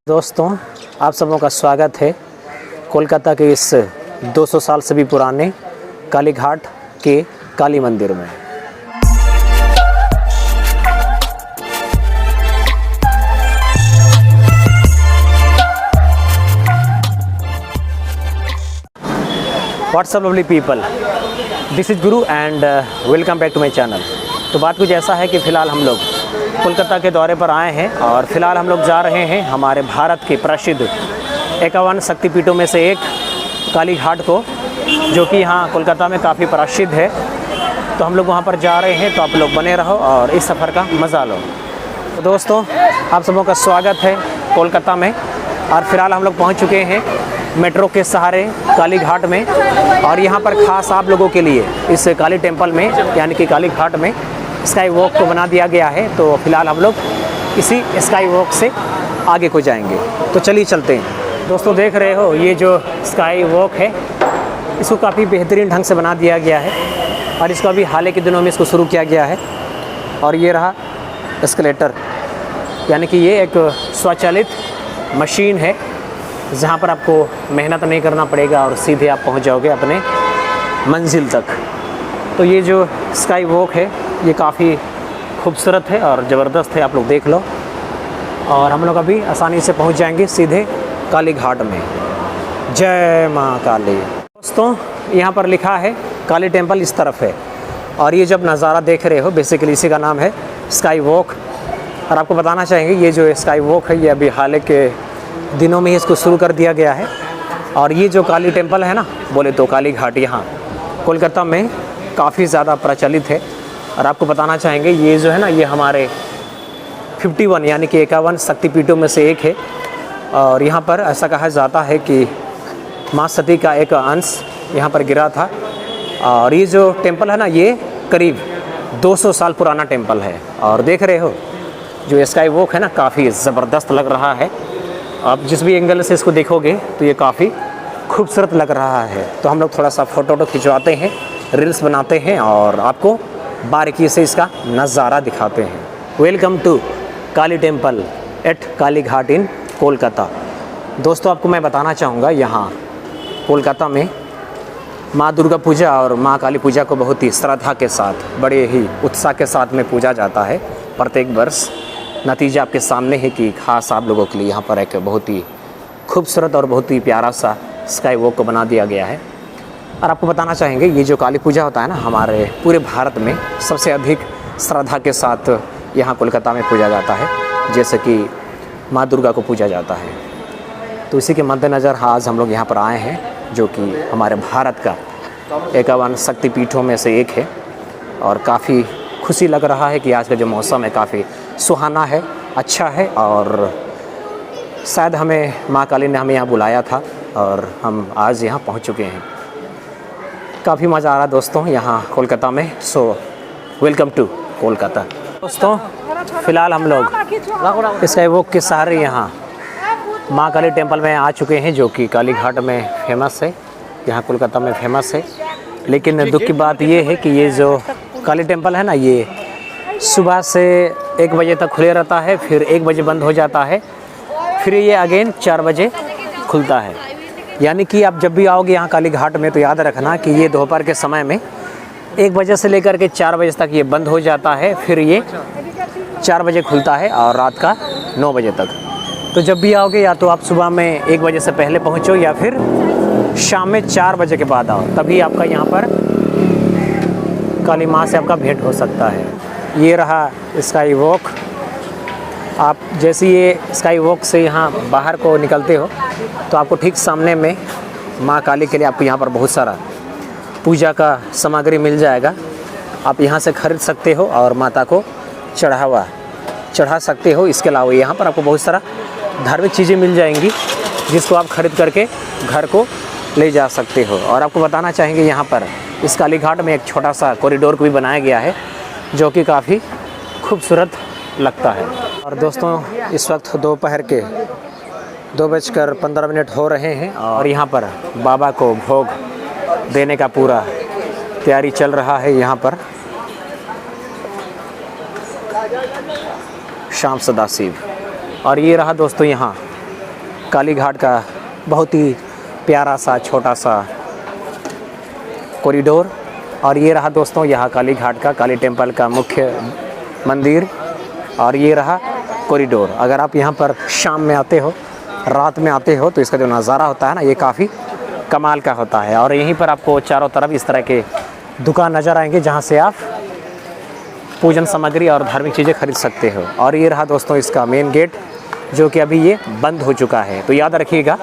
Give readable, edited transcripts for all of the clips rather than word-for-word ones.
दोस्तों, आप सबों का स्वागत है कोलकाता के इस 200 साल से भी पुराने काली घाट के काली मंदिर में। What's up lovely people, this is Guru and welcome back to my channel. तो बात कुछ ऐसा है कि फ़िलहाल हम लोग कोलकाता के दौरे पर आए हैं और फ़िलहाल हम लोग जा रहे हैं हमारे भारत के प्रसिद्ध 51 शक्तिपीठों में से एक काली घाट को, जो कि यहाँ कोलकाता में काफ़ी प्रसिद्ध है। तो हम लोग वहाँ पर जा रहे हैं, तो आप लोग बने रहो और इस सफ़र का मज़ा लो। तो दोस्तों, आप सबों का स्वागत है कोलकाता में और फ़िलहाल हम लोग पहुँच चुके हैं मेट्रो के सहारे काली घाट में। और यहाँ पर ख़ास आप लोगों के लिए इस काली टेम्पल में यानी कि काली घाट में स्काई वॉक को बना दिया गया है। तो फ़िलहाल हम लोग इसी स्काई वॉक से आगे को जाएंगे। तो चलिए चलते हैं। दोस्तों, देख रहे हो ये जो स्काई वॉक है, इसको काफ़ी बेहतरीन ढंग से बना दिया गया है और इसको अभी हाल ही के दिनों में इसको शुरू किया गया है। और ये रहा एस्केलेटर, यानी कि ये एक स्वचालित मशीन है जहाँ पर आपको मेहनत नहीं करना पड़ेगा और सीधे आप पहुँच जाओगे अपने मंजिल तक। तो ये जो स्काई वॉक है ये काफ़ी खूबसूरत है और ज़बरदस्त है, आप लोग देख लो। और हम लोग अभी आसानी से पहुंच जाएंगे सीधे काली घाट में। जय माँ काली। दोस्तों, यहाँ पर लिखा है काली टेम्पल इस तरफ है और ये जब नज़ारा देख रहे हो बेसिकली इसी का नाम है स्काई वॉक। और आपको बताना चाहेंगे ये जो स्काई वॉक है ये अभी हाल के दिनों में ही इसको शुरू कर दिया गया है। और ये जो काली टेम्पल है ना, बोले तो काली घाट यहाँ कोलकाता में काफ़ी ज़्यादा प्रचलित है। और आपको बताना चाहेंगे ये जो है ना, ये हमारे 51 यानी कि 51 शक्तिपीठों में से एक है। और यहाँ पर ऐसा कहा जाता है कि माँ सती का एक अंश यहाँ पर गिरा था। और ये जो टेम्पल है ना, ये करीब 200 साल पुराना टेम्पल है। और देख रहे हो जो स्काई वॉक है ना, काफ़ी ज़बरदस्त लग रहा है। आप जिस भी एंगल से इसको देखोगे तो ये काफ़ी खूबसूरत लग रहा है। तो हम लोग थोड़ा सा फ़ोटो खिंचवाते हैं, रील्स बनाते हैं और आपको बारीकी से इसका नज़ारा दिखाते हैं। Welcome to Kali temple at Kali Ghat in Kolkata. दोस्तों, आपको मैं बताना चाहूँगा यहाँ कोलकाता में माँ दुर्गा पूजा और माँ काली पूजा को बहुत ही श्रद्धा के साथ, बड़े ही उत्साह के साथ में पूजा जाता है प्रत्येक वर्ष। नतीजा आपके सामने है कि ख़ास आप लोगों के लिए यहाँ पर एक बहुत ही खूबसूरत और बहुत ही प्यारा सा स्काई वॉक को बना दिया गया है। और आपको बताना चाहेंगे ये जो काली पूजा होता है ना, हमारे पूरे भारत में सबसे अधिक श्रद्धा के साथ यहाँ कोलकाता में पूजा जाता है, जैसे कि माँ दुर्गा को पूजा जाता है। तो इसी के मद्देनज़र आज हम लोग यहाँ पर आए हैं, जो कि हमारे भारत का 51 शक्तिपीठों में से एक है। और काफ़ी खुशी लग रहा है कि आज का जो मौसम है काफ़ी सुहाना है, अच्छा है। और शायद हमें माँ काली ने हमें यहाँ बुलाया था और हम आज यहाँ पहुँच चुके हैं। काफ़ी मज़ा आ रहा है दोस्तों यहाँ कोलकाता में। So welcome to Kolkata. दोस्तों, फ़िलहाल हम लोग स्काई वॉक के सहारे यहाँ माँ काली टेम्पल में आ चुके हैं, जो कि काली घाट में फेमस है, यहाँ कोलकाता में फेमस है। लेकिन दुख की बात ये है कि ये जो काली टेम्पल है ना, ये सुबह से 1 बजे तक खुले रहता है, फिर 1 बजे बंद हो जाता है, फिर ये अगेन 4 बजे खुलता है। यानी कि आप जब भी आओगे यहाँ काली घाट में तो याद रखना कि ये दोपहर के समय में 1 बजे से लेकर के 4 बजे तक ये बंद हो जाता है, फिर ये 4 बजे खुलता है और रात का 9 बजे तक। तो जब भी आओगे या तो आप सुबह में 1 बजे से पहले पहुँचो या फिर शाम में 4 बजे के बाद आओ, तभी आपका यहाँ पर काली माँ से आपका भेंट हो सकता है। ये रहा स्काई वॉक। आप जैसे ये स्काई वॉक से यहाँ बाहर को निकलते हो तो आपको ठीक सामने में माँ काली के लिए आपको यहाँ पर बहुत सारा पूजा का सामग्री मिल जाएगा। आप यहाँ से खरीद सकते हो और माता को चढ़ा सकते हो। इसके अलावा यहाँ पर आपको बहुत सारा धार्मिक चीज़ें मिल जाएंगी जिसको आप खरीद करके घर को ले जा सकते हो। और आपको बताना चाहेंगे यहाँ पर इस काली घाट में एक छोटा सा कॉरिडोर को भी बनाया गया है, जो कि काफ़ी खूबसूरत लगता है। और दोस्तों, इस वक्त दोपहर के 2:15 हो रहे हैं और यहाँ पर बाबा को भोग देने का पूरा तैयारी चल रहा है। यहाँ पर श्याम सदाशिव। और ये रहा दोस्तों यहाँ काली घाट का बहुत ही प्यारा सा छोटा सा कॉरिडोर। और ये रहा दोस्तों यहाँ काली घाट का, काली टेम्पल का मुख्य मंदिर, और ये रहा कॉरिडोर। अगर आप यहाँ पर शाम में आते हो, रात में आते हो, तो इसका जो नज़ारा होता है ना, ये काफ़ी कमाल का होता है। और यहीं पर आपको चारों तरफ इस तरह के दुकान नज़र आएंगे जहाँ से आप पूजन सामग्री और धार्मिक चीज़ें खरीद सकते हो। और ये रहा दोस्तों इसका मेन गेट, जो कि अभी ये बंद हो चुका है। तो याद रखिएगा,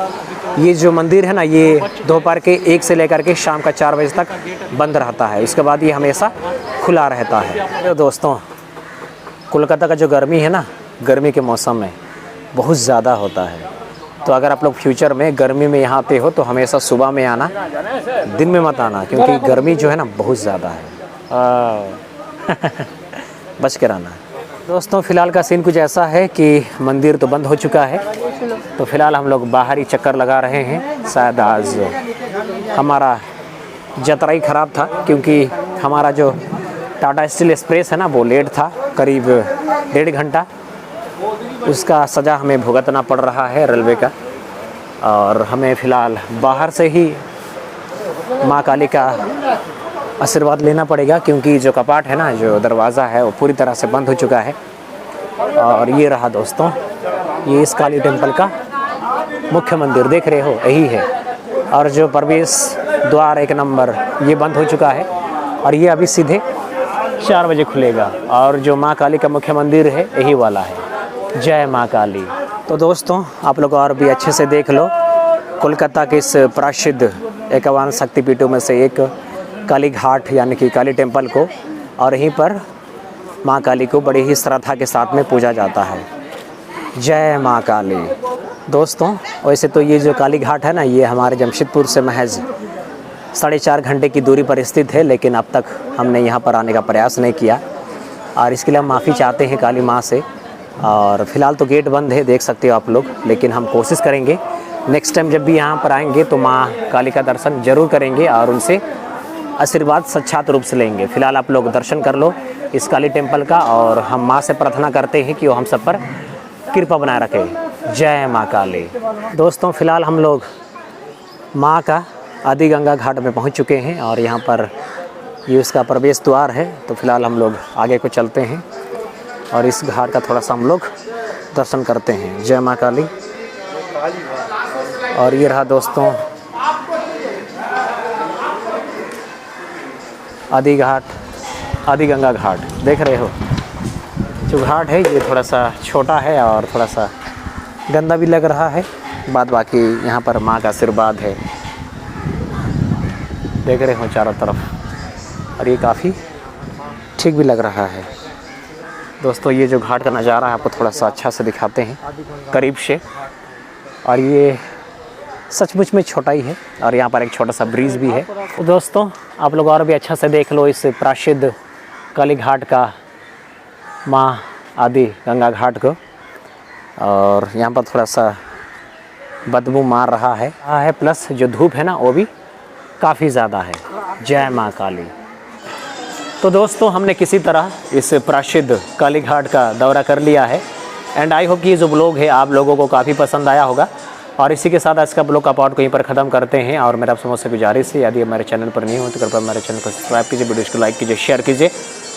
ये जो मंदिर है ना, ये दोपहर के 1 से लेकर के शाम का 4 बजे तक बंद रहता है। उसके बाद ये हमेशा खुला रहता है। तो दोस्तों कोलकाता का जो गर्मी है ना, गर्मी के मौसम में बहुत ज़्यादा होता है। तो अगर आप लोग फ्यूचर में गर्मी में यहाँ आते हो तो हमेशा सुबह में आना, दिन में मत आना, क्योंकि गर्मी जो है ना बहुत ज़्यादा है। बच के रहना। दोस्तों फ़िलहाल का सीन कुछ ऐसा है कि मंदिर तो बंद हो चुका है, तो फ़िलहाल हम लोग बाहर ही चक्कर लगा रहे हैं। शायद आज हमारा जतरा ही ख़राब था, क्योंकि हमारा जो टाटा स्टील एक्सप्रेस है ना, वो लेट था करीब 1.5 घंटा। उसका सज़ा हमें भुगतना पड़ रहा है रेलवे का। और हमें फ़िलहाल बाहर से ही माँ काली का आशीर्वाद लेना पड़ेगा, क्योंकि जो कपाट है ना, जो दरवाज़ा है, वो पूरी तरह से बंद हो चुका है। और ये रहा दोस्तों, ये इस काली टेम्पल का मुख्य मंदिर देख रहे हो, यही है। और जो प्रवेश द्वार 1 नंबर, ये बंद हो चुका है, और ये अभी सीधे 4 बजे खुलेगा। और जो माँ काली का मुख्य मंदिर है, यही वाला है। जय माँ काली। तो दोस्तों आप लोग और भी अच्छे से देख लो कोलकाता के इस प्रसिद्ध 51 शक्तिपीठों में से एक काली घाट यानी कि काली टेम्पल को। और यहीं पर माँ काली को बड़ी ही श्रद्धा के साथ में पूजा जाता है। जय माँ काली। दोस्तों वैसे तो ये जो काली घाट है ना, ये हमारे जमशेदपुर से महज 4.5 घंटे की दूरी पर स्थित है, लेकिन अब तक हमने यहाँ पर आने का प्रयास नहीं किया, और इसके लिए हम माफ़ी चाहते हैं काली माँ से। और फ़िलहाल तो गेट बंद है, देख सकते हो आप लोग, लेकिन हम कोशिश करेंगे नेक्स्ट टाइम जब भी यहाँ पर आएंगे तो माँ काली का दर्शन ज़रूर करेंगे और उनसे आशीर्वाद साक्षात रूप से लेंगे। फ़िलहाल आप लोग दर्शन कर लो इस काली टेम्पल का, और हम माँ से प्रार्थना करते हैं कि वो हम सब पर कृपा बनाए रखे। जय माँ काली। दोस्तों फ़िलहाल हम लोग माँ का आदि गंगा घाट में पहुँच चुके हैं, और यहाँ पर ये उसका प्रवेश द्वार है। तो फ़िलहाल हम लोग आगे को चलते हैं और इस घाट का थोड़ा सा हम लोग दर्शन करते हैं। जय माँ काली। और ये रहा दोस्तों आदि घाट, आदि गंगा घाट देख रहे हो। जो घाट है ये थोड़ा सा छोटा है और थोड़ा सा गंदा भी लग रहा है, बाकी यहाँ पर माँ का आशीर्वाद है, देख रहे हो चारों तरफ, और ये काफ़ी ठीक भी लग रहा है। दोस्तों ये जो घाट का नज़ारा है आपको थोड़ा सा अच्छा से दिखाते हैं करीब से। और ये सचमुच में छोटा ही है, और यहाँ पर एक छोटा सा ब्रिज भी है। तो दोस्तों आप लोग और भी अच्छा से देख लो इस प्रसिद्ध काली घाट का, माँ आदि गंगा घाट को। और यहाँ पर थोड़ा सा बदबू मार रहा है, प्लस जो धूप है ना वो भी काफ़ी ज़्यादा है। जय माँ काली। तो दोस्तों हमने किसी तरह इस प्रसिद्ध काली घाट का दौरा कर लिया है, एंड आई होप कि ये जो ब्लॉग है आप लोगों को काफ़ी पसंद आया होगा। और इसी के साथ आज का ब्लॉग का पार्ट को यहीं पर ख़त्म करते हैं। और मेरा आप समझ से गुजारिश है, यदि हमारे चैनल पर नहीं हो तो कृपया हमारे चैनल को सब्सक्राइब कीजिए, वीडियो को लाइक कीजिए, शेयर कीजिए,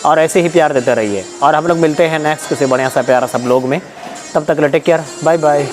और ऐसे ही प्यार देते रहिए। और हम लोग मिलते हैं नेक्स्ट किसी बढ़िया सा प्यारा सा ब्लॉग में। तब तक टेक केयर, बाय बाय।